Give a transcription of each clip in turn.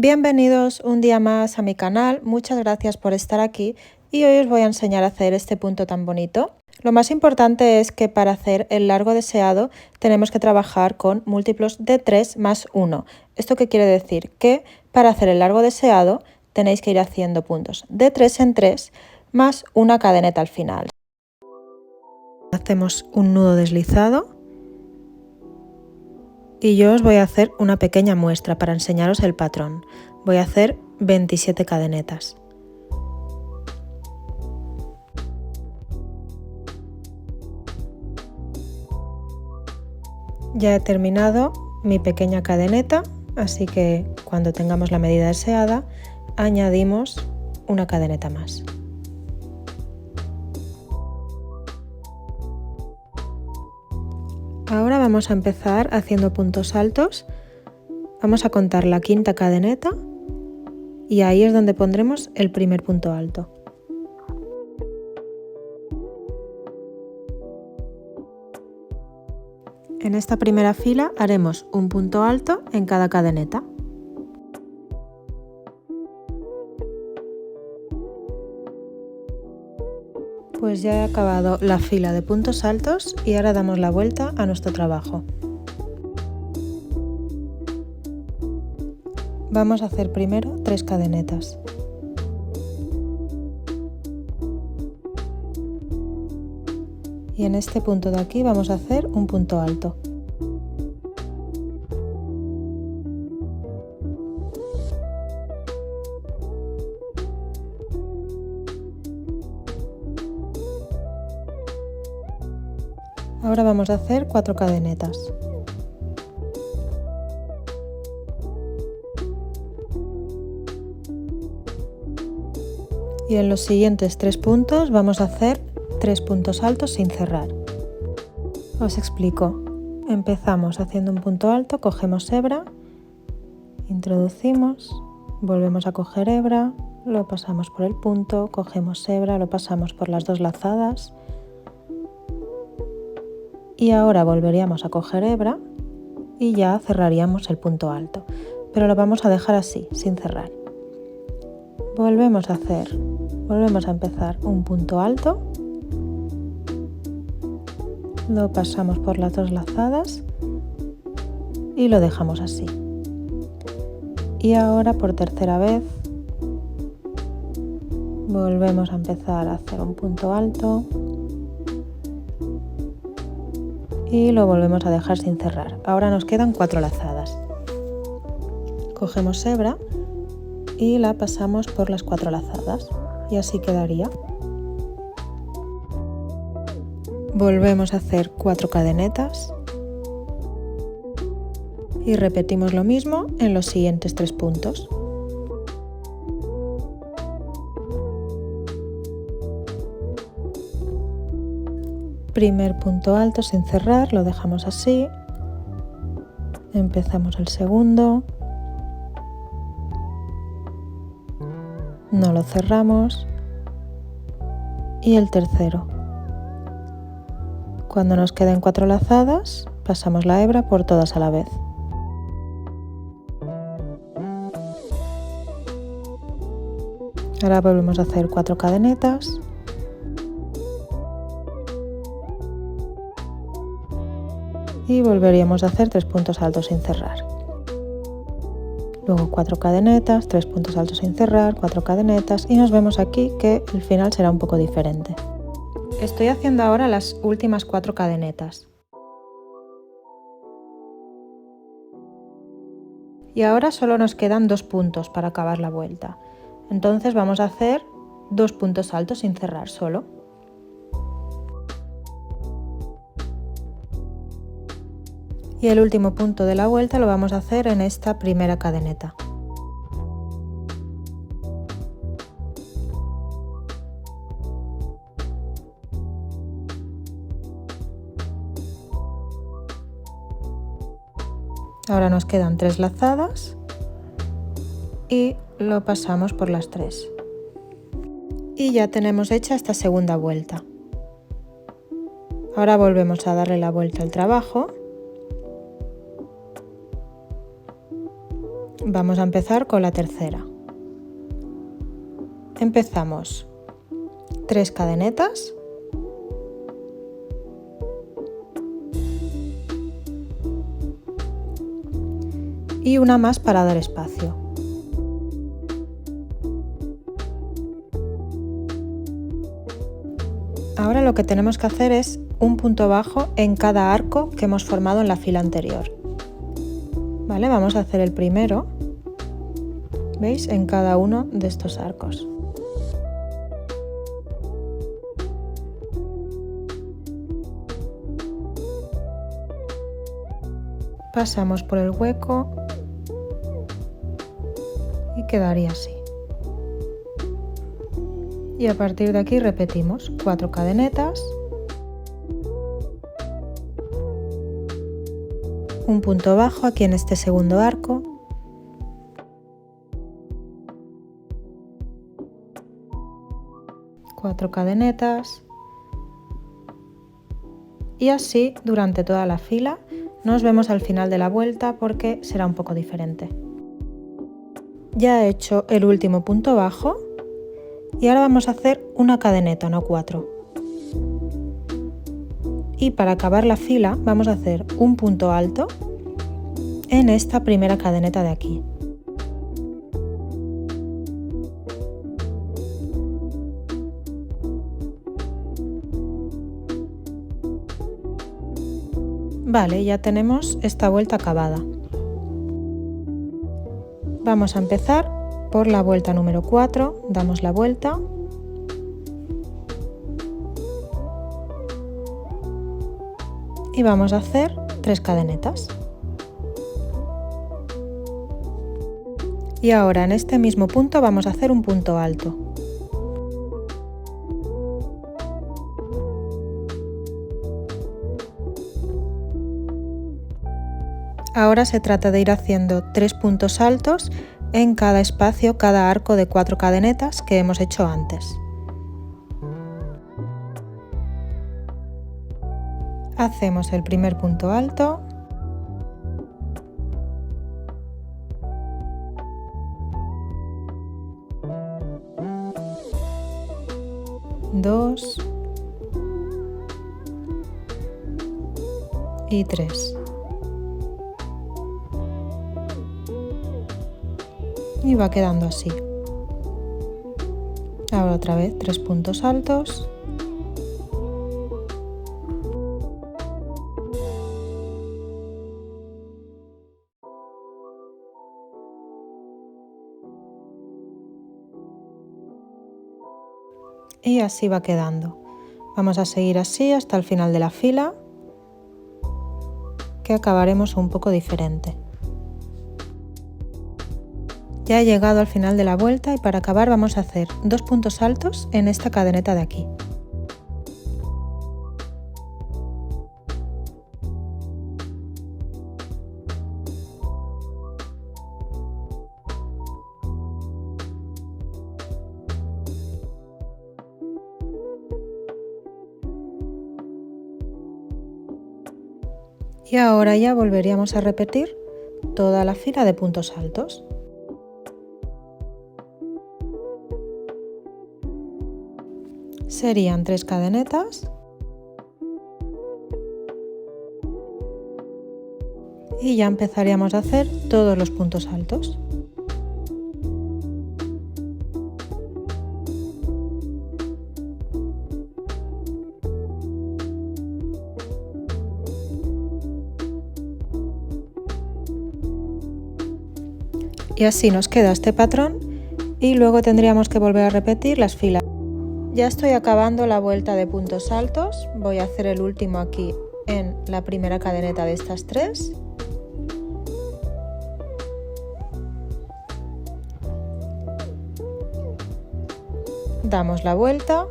Bienvenidos un día más a mi canal, muchas gracias por estar aquí y hoy os voy a enseñar a hacer este punto tan bonito. Lo más importante es que para hacer el largo deseado tenemos que trabajar con múltiplos de 3 más 1. ¿Esto qué quiere decir? Que para hacer el largo deseado tenéis que ir haciendo puntos de 3 en 3 más una cadeneta al final. Hacemos un nudo deslizado. Y yo os voy a hacer una pequeña muestra para enseñaros el patrón. Voy a hacer 27 cadenetas. Ya he terminado mi pequeña cadeneta, así que cuando tengamos la medida deseada, añadimos una cadeneta más. Ahora vamos a empezar haciendo puntos altos. Vamos a contar la quinta cadeneta y ahí es donde pondremos el primer punto alto. En esta primera fila haremos un punto alto en cada cadeneta. Pues ya he acabado la fila de puntos altos y ahora damos la vuelta a nuestro trabajo. Vamos a hacer primero 3 cadenetas. Y en este punto de aquí vamos a hacer un punto alto. Ahora vamos a hacer 4 cadenetas. Y en los siguientes 3 puntos vamos a hacer 3 puntos altos sin cerrar. Os explico. Empezamos haciendo un punto alto, cogemos hebra, introducimos, volvemos a coger hebra, lo pasamos por el punto, cogemos hebra, lo pasamos por las 2 lazadas y ahora volveríamos a coger hebra y ya cerraríamos el punto alto, pero lo vamos a dejar así, sin cerrar. Volvemos a empezar un punto alto, lo pasamos por las 2 lazadas y lo dejamos así. Y ahora por tercera vez volvemos a empezar a hacer un punto alto y lo volvemos a dejar sin cerrar. Ahora nos quedan 4 lazadas. Cogemos hebra y la pasamos por las 4 lazadas y así quedaría. Volvemos a hacer 4 cadenetas y repetimos lo mismo en los siguientes 3 puntos. Primer punto alto sin cerrar, lo dejamos así. Empezamos el segundo. No lo cerramos. Y el tercero. Cuando nos queden 4 lazadas, pasamos la hebra por todas a la vez. Ahora volvemos a hacer 4 cadenetas. Y volveríamos a hacer 3 puntos altos sin cerrar. Luego 4 cadenetas, 3 puntos altos sin cerrar, 4 cadenetas y nos vemos aquí que el final será un poco diferente. Estoy haciendo ahora las últimas 4 cadenetas. Y ahora solo nos quedan 2 puntos para acabar la vuelta. Entonces vamos a hacer 2 puntos altos sin cerrar solo. Y el último punto de la vuelta lo vamos a hacer en esta primera cadeneta. Ahora nos quedan 3 lazadas y lo pasamos por las 3. Y ya tenemos hecha esta segunda vuelta. Ahora volvemos a darle la vuelta al trabajo. Vamos a empezar con la tercera. Empezamos 3 cadenetas y una más para dar espacio. Ahora lo que tenemos que hacer es un punto bajo en cada arco que hemos formado en la fila anterior. Vale, vamos a hacer el primero, ¿veis? En cada uno de estos arcos. Pasamos por el hueco y quedaría así. Y a partir de aquí repetimos 4 cadenetas, un punto bajo aquí en este segundo arco, cuatro cadenetas y así durante toda la fila. Nos vemos al final de la vuelta porque será un poco diferente. Ya he hecho el último punto bajo y ahora vamos a hacer una cadeneta, no 4. Y para acabar la fila vamos a hacer un punto alto en esta primera cadeneta de aquí. Vale, ya tenemos esta vuelta acabada. Vamos a empezar por la vuelta número 4, damos la vuelta y vamos a hacer 3 cadenetas. Y ahora en este mismo punto vamos a hacer un punto alto. Ahora se trata de ir haciendo 3 puntos altos en cada espacio, cada arco de 4 cadenetas que hemos hecho antes. Hacemos el primer punto alto, dos y 3. Y va quedando así. Ahora otra vez 3 puntos altos. Y así va quedando. Vamos a seguir así hasta el final de la fila, que acabaremos un poco diferente. Ya he llegado al final de la vuelta y para acabar vamos a hacer 2 puntos altos en esta cadeneta de aquí. Y ahora ya volveríamos a repetir toda la fila de puntos altos. Serían 3 cadenetas y ya empezaríamos a hacer todos los puntos altos. Y así nos queda este patrón y luego tendríamos que volver a repetir las filas. Ya estoy acabando la vuelta de puntos altos, voy a hacer el último aquí en la primera cadeneta de estas 3. Damos la vuelta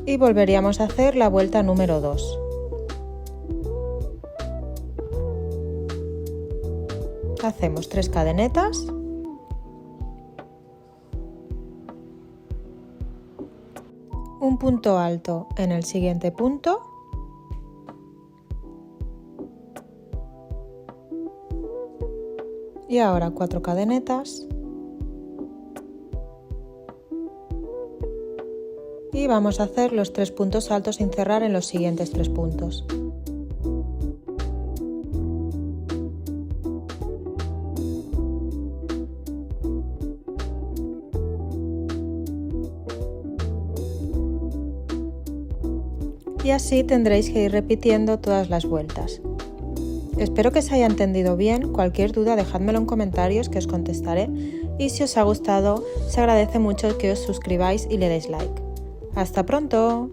y volveríamos a hacer la vuelta número 2. Hacemos 3 cadenetas un punto alto en el siguiente punto Y ahora 4 cadenetas. Y vamos a hacer los 3 puntos altos sin cerrar en los siguientes 3 puntos. Y así tendréis que ir repitiendo todas las vueltas. Espero que se haya entendido bien. Cualquier duda dejádmelo en comentarios que os contestaré, y si os ha gustado se agradece mucho que os suscribáis y le deis like. ¡Hasta pronto!